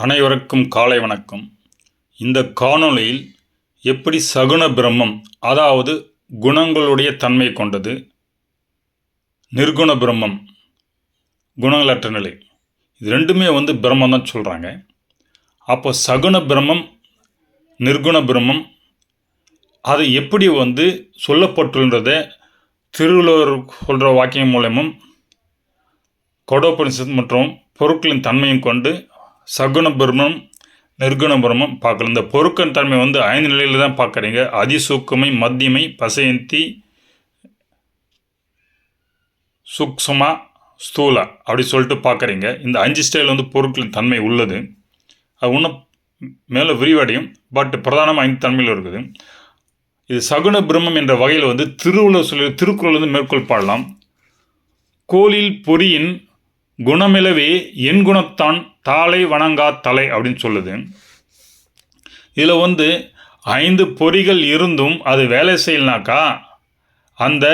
அனைவருக்கும் காலை வணக்கம். இந்த காணொளியில் எப்படி சகுன பிரம்மம், அதாவது குணங்களுடைய தன்மை கொண்டது, நிர்குண பிரம்மம் குணங்களற்ற நிலை, இது ரெண்டுமே பிரம்மம் தான் சொல்கிறாங்க. அப்போ சகுன பிரம்மம், நிர்குண பிரம்மம் அது எப்படி சொல்லப்பட்டுள்ளதை திருவள்ளுவர் சொல்கிற வாக்கியம் மூலமும் கடோபனிஷத் மற்றும் பொருட்களின் தன்மையும் கொண்டு சகுன பிரம்மம், நிர்குண பிரம்மம் பார்க்கலாம். இந்த பொருட்களின் தன்மை 5 நிலையில் தான் பார்க்குறீங்க. அதிசூக்குமை, மத்தியமை, பசயந்தி, சூக்ஷ்மா, ஸ்தூலா அப்படி சொல்லிட்டு பார்க்குறீங்க. இந்த 5 ஸ்டைல் பொருட்களின் தன்மை உள்ளது. அது இன்னும் மேலே விரிவடையும். பட் பிரதானமாக 5 தன்மையில் இருக்குது. இது சகுன பிரம்மம் என்ற வகையில் திருவள்ளுவர் சொல்லி திருக்குறள் மேற்கோள் பாடலாம். கோலில் பொறியின் குணமிலவே என் குணத்தான் தாளை வணங்கா தலை அப்படின்னு சொல்லுது. இதில் 5 பொறிகள் இருந்தும் அது வேலை செய்யலனாக்கா அந்த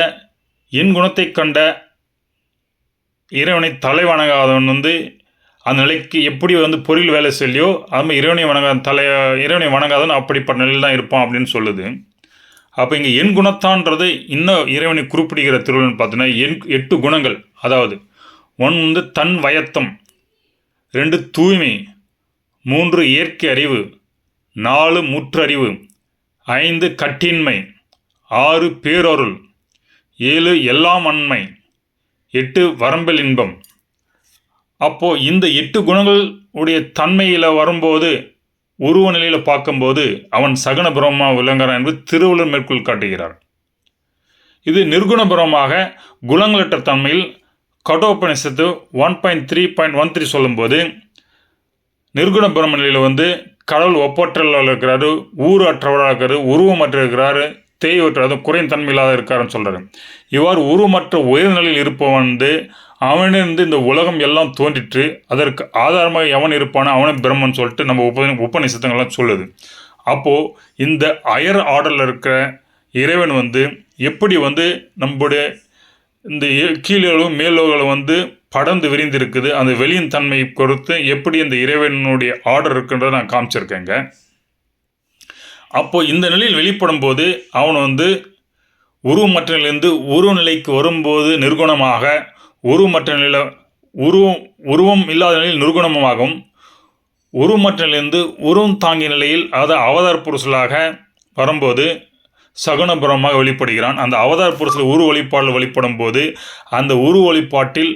என் குணத்தை கண்ட இறைவனை தலை வணங்காதவன் அந்த நிலைக்கு எப்படி பொறிகள் வேலை செய்யலையோ அது இறைவனை வணங்காதவன் அப்படிப்பட்ட நிலையில் தான் இருப்பான் அப்படின்னு சொல்லுது. அப்போ இங்கே என் குணத்தான்றது இன்னும் இறைவனை குறிப்பிடுகிற திருவள்ளுவர் பார்த்தீங்கன்னா 8 குணங்கள். அதாவது 1 தன் வயத்தம், 2 தூய்மை, 3 இயற்கை அறிவு, 4 முற்றறிவு, 5 கட்டின்மை, 6 பேரொருள், 7 எல்லாம் அண்மை, 8 வரம்பல் இன்பம். அப்போது இந்த 8 குணங்கள் உடைய தன்மையில் வரும்போது உருவ நிலையில் பார்க்கும்போது அவன் சகுன பிரம்மா விளங்குகிறான் என்று திருவள்ளுவர் மேற்கோள் காட்டுகிறார். இது நிர்குண பிரமாக குணங்களற்ற தன்மையில் கடோபனிஷத்து 1.3.13 சொல்லும்போது நிர்குண பிரம்ம நிலையில் கடவுள் ஒப்பற்றலாக இருக்கிறாரு, ஊறு அற்றவராக இருக்கிறாரு, உருவமற்ற இருக்கிறாரு, தேய்வற்ற குறைந்த தன்மை இல்லாத இருக்காருன்னு சொல்கிறாரு. இவ்வாறு உருவமற்ற உயர்நிலையில் இருப்பவன் அவனிருந்து இந்த உலகம் எல்லாம் தோன்றிற்று, அதற்கு ஆதாரமாக எவன் இருப்பானோ அவனே பிரம்மன் சொல்லிட்டு நம்ம உபநிஷத்துங்கள்லாம் சொல்லுது. அப்போது இந்த அயர் ஆர்டரில் இருக்கிற இறைவன் எப்படி நம்முடைய இந்த கீழோகளும் மேலோகளும் படர்ந்து விரிந்திருக்குது, அந்த வெளியின் தன்மையை பொறுத்து எப்படி இந்த இறைவனுடைய ஆர்டர் இருக்குன்றதை நான் காமிச்சிருக்கேங்க. அப்போது இந்த நிலையில் வெளிப்படும் போது அவன் உருவமற்ற நிலையிலிருந்து உருவ நிலைக்கு வரும்போது நிர்குணமாக, உருவமற்ற நிலையில் உருவம் இல்லாத நிலையில் நிர்குணமாகவும், உருவமற்ற நிலையிலிருந்து உருவம் தாங்கிய நிலையில் அதாவது அவதார புருஷலாக வரும்போது சகுன பிரம்மமாக வெளிப்படுகிறான். அந்த அவதார புருஷல் உரு வழிபாட்டில் வெளிப்படும் போது அந்த உரு வழிபாட்டில்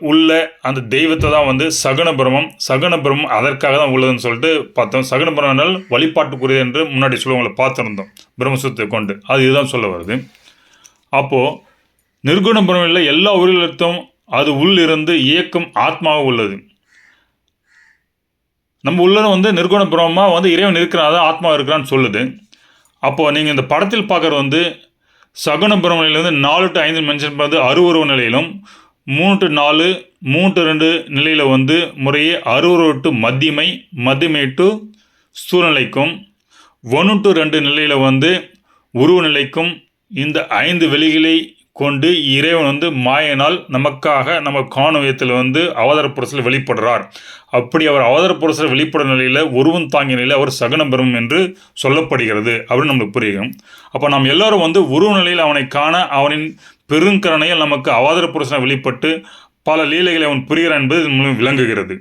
உள்ள அந்த தெய்வத்தை தான் சகுன பிரம்மம் அதற்காக தான் உள்ளதுன்னு சொல்லிட்டு பார்த்தோம். சகுன பிரம்மனால் வழிபாட்டுக்குரியது என்று முன்னாடி சொல்லுவங்களை பார்த்துருந்தோம் பிரம்மசூத்தை கொண்டு. அது இதுதான் சொல்ல வருது. அப்போது நிர்குண பிரம்மில் எல்லா உயிரிழத்தும் அது உள்ளிருந்து இயக்கும் ஆத்மாவும் உள்ளது. நம்ம உள்ள நிர்குண பிரம்மமாக இறைவன் இருக்கிறான், அதான் ஆத்மா இருக்கிறான்னு சொல்லுது. அப்போது நீங்கள் இந்த படத்தில் பார்க்குறது சகுன பிரம்மனிலிருந்து 4 to 5 மென்ஷன் பண்ணது அருவுருவ நிலையிலும், 3 to 4, 3 to 2 நிலையில் முறையே அருவுருவ டு மத்தியமை டு ஸ்தூலநிலைக்கும், 1 to 2 நிலையில் உருவ நிலைக்கும் இந்த 5 வெளிகளை கொண்டு இறைவன் மாயினால் நமக்காக நம்ம காணும் விதத்தில் அவதார புருஷத்தில் வெளிப்படுறார். அப்படி அவர் அவதார புருஷத்தில் வெளிப்படும் நிலையில் உருவம் தாங்கிய நிலையில் அவர் சகுன பிரம்மம் என்று சொல்லப்படுகிறது அப்படின்னு நம்மளுக்கு புரியும். அப்போ நாம் எல்லோரும் உருவ நிலையில் அவனை காண அவனின் பெருங்கரணையில் நமக்கு அவதார புருஷனை வெளிப்பட்டு பல லீலைகளை அவன் புரிகிறான் என்பது மூலம் விளங்குகிறது.